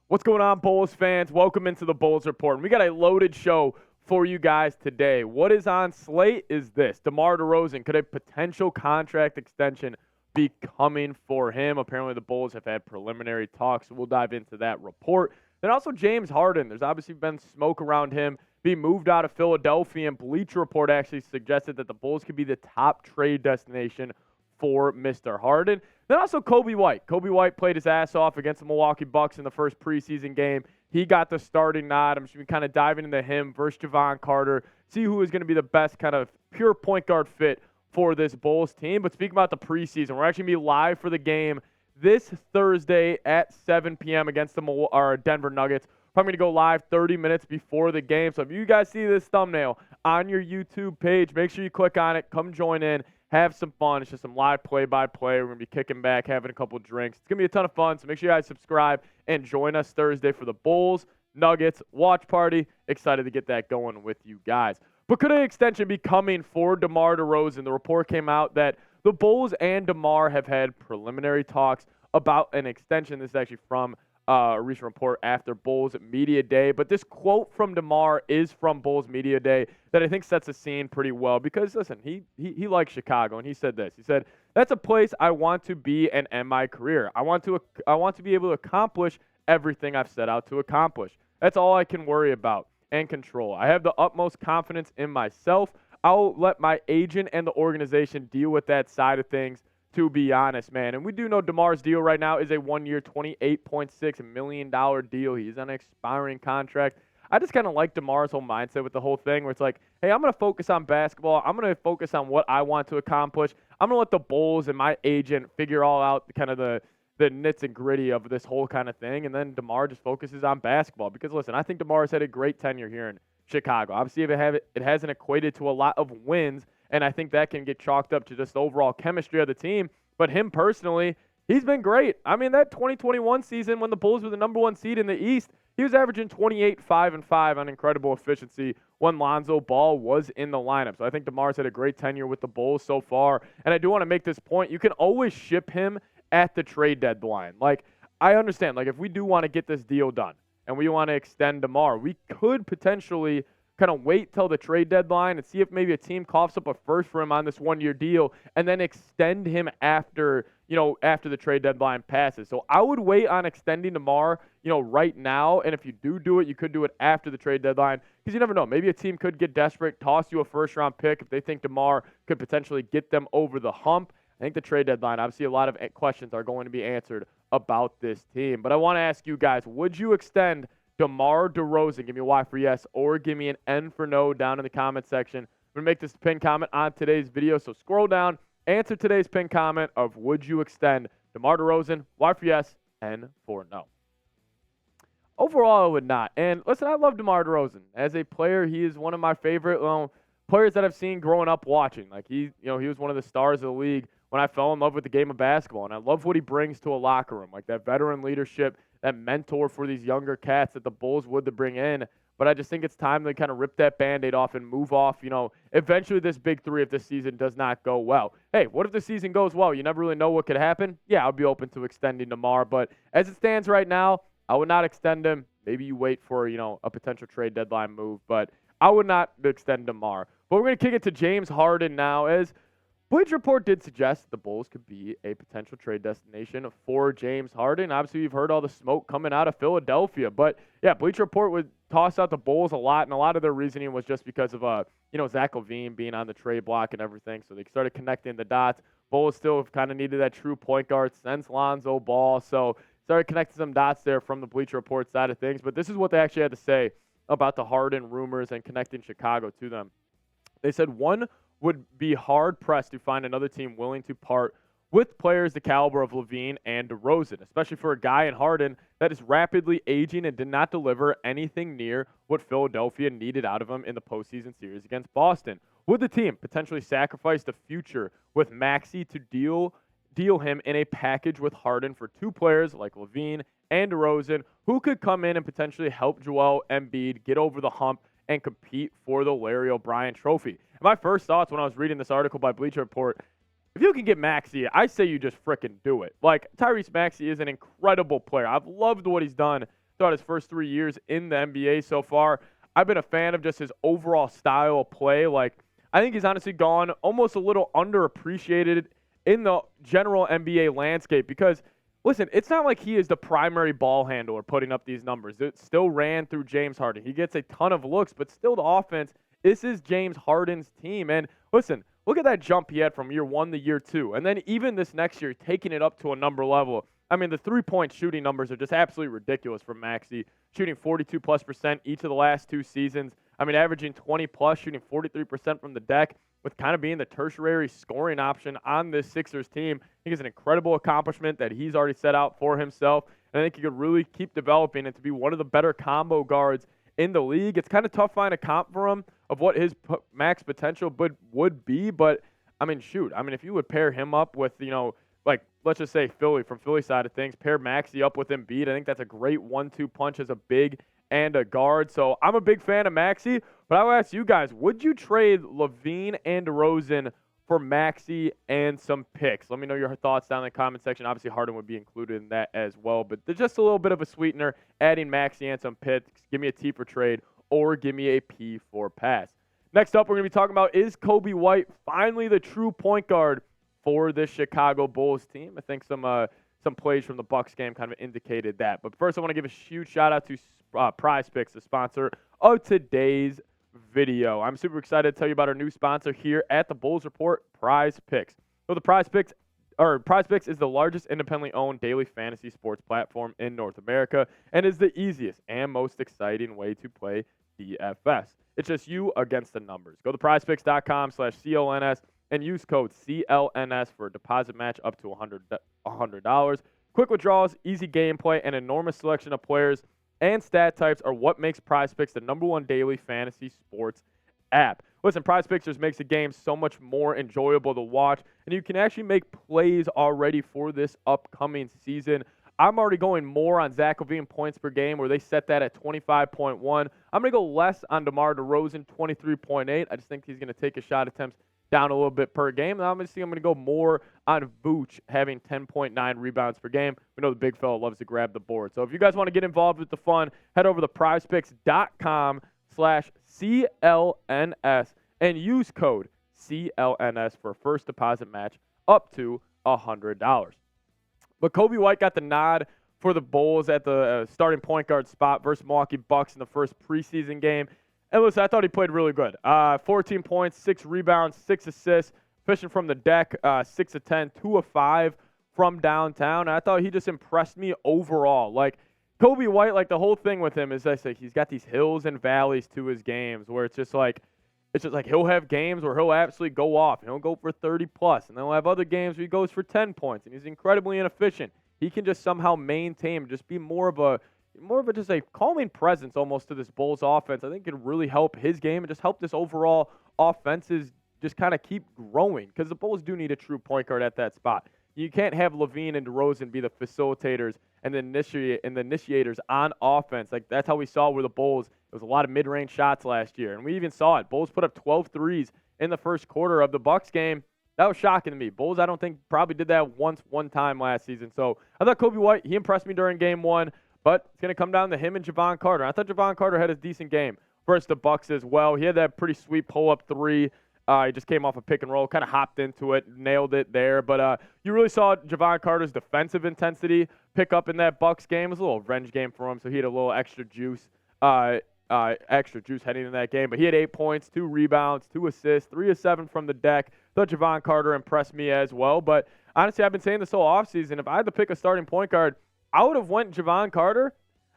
What's going on, Bulls fans? Welcome into the Bulls Report. And we got a loaded show for you guys today. What is on slate is this. DeMar DeRozan, could a potential contract extension be coming for him? Apparently the Bulls have had preliminary talks, so we'll dive into that report. Then also James Harden. There's obviously been smoke around him being moved out of Philadelphia, and Bleacher Report actually suggested that the Bulls could be the top trade destination for Mr. Harden. Then also Coby White. Coby White played his ass off against the Milwaukee Bucks in the first preseason game. He got the starting nod. I'm just kind of diving into him versus Jevon Carter, see who is going to be the best kind of pure point guard fit for this Bulls team. But speaking about the preseason, we're actually going to be live for the game this Thursday at 7 p.m. against the Denver Nuggets. I'm going to go live 30 minutes before the game. So if you guys see this thumbnail on your YouTube page, make sure you click on it. Come join in. Have some fun. It's just some live play-by-play. We're going to be kicking back, having a couple drinks. It's going to be a ton of fun, so make sure you guys subscribe and join us Thursday for the Bulls, Nuggets, watch party. Excited to get that going with you guys. But could an extension be coming for DeMar DeRozan? The report came out that the Bulls and DeMar have had preliminary talks about an extension. This is actually from a recent report after Bulls Media Day. But this quote from DeMar is from Bulls Media Day that I think sets the scene pretty well because, listen, he likes Chicago, and he said this. He said, "That's a place I want to be and end my career. I want to be able to accomplish everything I've set out to accomplish. That's all I can worry about and control. I have the utmost confidence in myself. I'll let my agent and the organization deal with that side of things, to be honest, man." And we do know DeMar's deal right now is a one-year, $28.6 million deal. He's on an expiring contract. I just kind of like DeMar's whole mindset with the whole thing where it's like, hey, I'm going to focus on basketball. I'm going to focus on what I want to accomplish. I'm going to let the Bulls and my agent figure all out kind of the nits and gritty of this whole kind of thing. And then DeMar just focuses on basketball. Because, listen, I think DeMar's had a great tenure here in Chicago. Obviously, it hasn't equated to a lot of wins, and I think that can get chalked up to just the overall chemistry of the team. But him personally, he's been great. I mean, that 2021 season when the Bulls were the number one seed in the East, he was averaging 28, 5, and 5 on incredible efficiency when Lonzo Ball was in the lineup. So I think DeMar's had a great tenure with the Bulls so far. And I do want to make this point. You can always ship him at the trade deadline. Like, I understand. Like, if we do want to get this deal done and we want to extend DeMar, we could potentially kind of wait till the trade deadline and see if maybe a team coughs up a first for him on this one-year deal and then extend him after the trade deadline passes. So I would wait on extending DeMar, right now. And if you do it, you could do it after the trade deadline because you never know. Maybe a team could get desperate, toss you a first-round pick if they think DeMar could potentially get them over the hump. I think the trade deadline, obviously a lot of questions are going to be answered about this team. But I want to ask you guys, would you extend DeMar DeRozan? Give me a Y for yes or give me an N for no down in the comment section. I'm going to make this pinned comment on today's video. So scroll down, answer today's pinned comment of would you extend DeMar DeRozan? Y for yes, N for no. Overall, I would not. And listen, I love DeMar DeRozan. As a player, he is one of my favorite players that I've seen growing up watching. Like he was one of the stars of the league when I fell in love with the game of basketball. And I love what he brings to a locker room, like that veteran leadership, that mentor for these younger cats that the Bulls would to bring in. But I just think it's time to kind of rip that Band-Aid off and move off, eventually this big three if the season does not go well. Hey, what if the season goes well? You never really know what could happen. Yeah, I'd be open to extending DeMar. But as it stands right now, I would not extend him. Maybe you wait for, a potential trade deadline move. But I would not extend DeMar. But we're going to kick it to James Harden now as Bleacher Report did suggest the Bulls could be a potential trade destination for James Harden. Obviously, you've heard all the smoke coming out of Philadelphia. But, yeah, Bleacher Report would toss out the Bulls a lot, and a lot of their reasoning was just because of, Zach LaVine being on the trade block and everything. So they started connecting the dots. Bulls still have kind of needed that true point guard since Lonzo Ball. So started connecting some dots there from the Bleacher Report side of things. But this is what they actually had to say about the Harden rumors and connecting Chicago to them. They said one would be hard-pressed to find another team willing to part with players the caliber of LaVine and DeRozan, especially for a guy in Harden that is rapidly aging and did not deliver anything near what Philadelphia needed out of him in the postseason series against Boston. Would the team potentially sacrifice the future with Maxey to deal him in a package with Harden for two players like LaVine and DeRozan who could come in and potentially help Joel Embiid get over the hump and compete for the Larry O'Brien trophy? And my first thoughts when I was reading this article by Bleacher Report, if you can get Maxey, I say you just frickin' do it. Like, Tyrese Maxey is an incredible player. I've loved what he's done throughout his first 3 years in the NBA so far. I've been a fan of just his overall style of play. Like, I think he's honestly gone almost a little underappreciated in the general NBA landscape because, listen, it's not like he is the primary ball handler putting up these numbers. It still ran through James Harden. He gets a ton of looks, but still the offense, this is James Harden's team. And listen, look at that jump he had from year 1 to year 2. And then even this next year, taking it up to a number level. I mean, the three-point shooting numbers are just absolutely ridiculous from Maxey, shooting 42+% each of the last 2 seasons. I mean, averaging 20+, shooting 43% from the deck, with kind of being the tertiary scoring option on this Sixers team. I think it's an incredible accomplishment that he's already set out for himself. And I think he could really keep developing and to be one of the better combo guards in the league. It's kind of tough to find a comp for him of what his max potential would be. But, I mean, shoot. I mean, if you would pair him up with, like, let's just say Philly, from Philly side of things, pair Maxey up with Embiid. I think that's a great 1-2 punch as a big and a guard. So I'm a big fan of Maxey, but I will ask you guys, would you trade LaVine and DeRozan for Maxey and some picks? Let me know your thoughts down in the comment section. Obviously, Harden would be included in that as well, but there's just a little bit of a sweetener, adding Maxey and some picks. Give me a T for trade or give me a P for pass. Next up, we're going to be talking about, is Coby White finally the true point guard for this Chicago Bulls team? I think some plays from the Bucks game kind of indicated that. But first, I want to give a huge shout-out to Prize Picks, the sponsor of today's video. I'm super excited to tell you about our new sponsor here at the Bulls Report, Prize Picks. So the Prize Picks is the largest independently owned daily fantasy sports platform in North America and is the easiest and most exciting way to play DFS. It's just you against the numbers. Go to prizepicks.com/CLNS and use code CLNS for a deposit match up to $100. Quick withdrawals, easy gameplay, and enormous selection of players and stat types are what makes Prize Picks the #1 daily fantasy sports app. Listen, Prize Picks just makes the game so much more enjoyable to watch, and you can actually make plays already for this upcoming season. I'm already going more on Zach LaVine points per game, where they set that at 25.1. I'm going to go less on DeMar DeRozan, 23.8. I just think he's going to take his shot attempts down a little bit per game. And obviously, I'm going to go more on Vooch having 10.9 rebounds per game. We know the big fella loves to grab the board. So if you guys want to get involved with the fun, head over to prizepicks.com/CLNS and use code CLNS for a first deposit match up to $100. But Coby White got the nod for the Bulls at the starting point guard spot versus Milwaukee Bucks in the first preseason game. And listen, I thought he played really good. 14 points, 6 rebounds, 6 assists, fishing from the deck, 6 of 10, 2 of 5 from downtown. And I thought he just impressed me overall. Like, Coby White, like, the whole thing with him is, I say, he's got these hills and valleys to his games where it's just like he'll have games where he'll absolutely go off and he'll go for 30+, and then he'll have other games where he goes for 10 points and he's incredibly inefficient. He can just somehow maintain, just be more of a just a calming presence almost to this Bulls offense. I think it could really help his game and just help this overall offenses just kind of keep growing, because the Bulls do need a true point guard at that spot. You can't have LaVine and DeRozan be the facilitators and the initiators on offense. Like, that's how we saw with the Bulls. It was a lot of mid-range shots last year, and we even saw it. Bulls put up 12 threes in the first quarter of the Bucks game. That was shocking to me. Bulls, I don't think, probably did that one time last season. So I thought Coby White, he impressed me during game 1, but it's going to come down to him and Jevon Carter. I thought Jevon Carter had a decent game versus the Bucks as well. He had that pretty sweet pull-up 3. He just came off a pick and roll, kind of hopped into it, nailed it there. But you really saw Jevon Carter's defensive intensity pick up in that Bucks game. It was a little revenge game for him, so he had a little extra juice heading into that game. But he had 8 points, 2 rebounds, 2 assists, 3 of 7 from the deck. Thought Jevon Carter impressed me as well. But honestly, I've been saying this whole offseason, if I had to pick a starting point guard, I would have went Jevon Carter.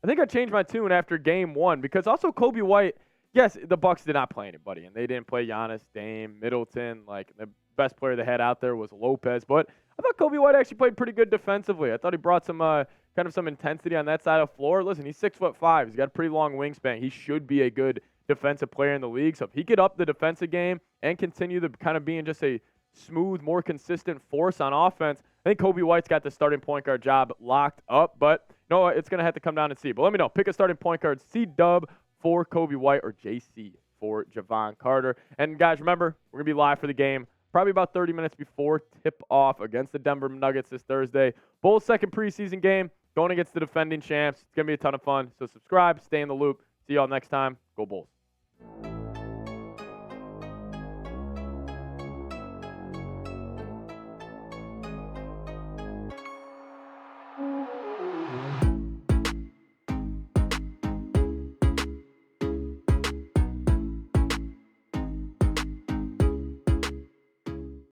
I think I changed my tune after game 1, because also Coby White, yes, the Bucks did not play anybody, and they didn't play Giannis, Dame, Middleton. Like, the best player they had out there was Lopez. But I thought Coby White actually played pretty good defensively. I thought he brought some some intensity on that side of the floor. Listen, he's 6'5". He's got a pretty long wingspan. He should be a good defensive player in the league. So if he could up the defensive game and continue to kind of being just a smooth, more consistent force on offense, I think Coby White's got the starting point guard job locked up. But no, it's going to have to come down and see. But let me know. Pick a starting point guard. C-Dub for Coby White or JC for Jevon Carter. And guys, remember, we're going to be live for the game probably about 30 minutes before tip-off against the Denver Nuggets this Thursday. Bulls' second preseason game, going against the defending champs. It's going to be a ton of fun. So subscribe, stay in the loop. See y'all next time. Go Bulls.